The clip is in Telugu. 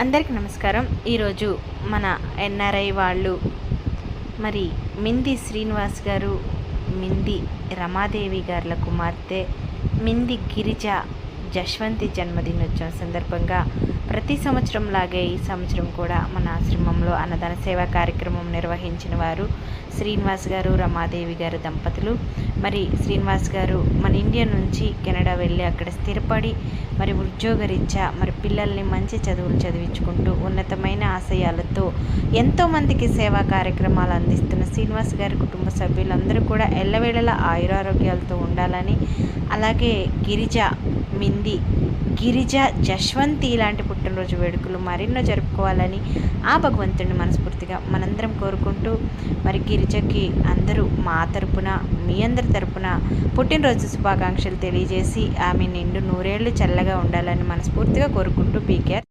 అందరికీ నమస్కారం. ఈరోజు మన ఎన్ఆర్ఐ వాళ్ళు మరి మింది శ్రీనివాస్ గారు, మింది రమాదేవి గారుల కుమార్తె మింది గిరిజ జశ్వంతి జన్మదినోత్సవం సందర్భంగా ప్రతి సంవత్సరం లాగే ఈ సంవత్సరం కూడా మన ఆశ్రమంలో అన్నదాన సేవా కార్యక్రమం నిర్వహించిన వారు శ్రీనివాస్ గారు, రమాదేవి గారు దంపతులు. మరి శ్రీనివాస్ గారు మన ఇండియా నుంచి కెనడా వెళ్ళి అక్కడ స్థిరపడి మరి ఉద్యోగరీత్యా మరి పిల్లల్ని మంచి చదువులు చదివించుకుంటూ ఉన్నతమైన ఆశయాలతో ఎంతోమందికి సేవా కార్యక్రమాలు అందిస్తున్న శ్రీనివాస్ గారి కుటుంబ సభ్యులందరూ కూడా ఎల్లవేళలా ఆయురారోగ్యాలతో ఉండాలని, అలాగే గిరిజ జశ్వంతి ఇలాంటి పుట్టినరోజు వేడుకలు మరెన్నో జరుపుకోవాలని ఆ భగవంతుడిని మనస్ఫూర్తిగా మనందరం కోరుకుంటూ మరి గిరిజకి అందరూ మా తరపున, మీ అందరి తరపున పుట్టినరోజు శుభాకాంక్షలు తెలియజేసి ఆమె నిండు నూరేళ్లు చల్లగా ఉండాలని మనస్ఫూర్తిగా కోరుకుంటూ పీకేఆర్.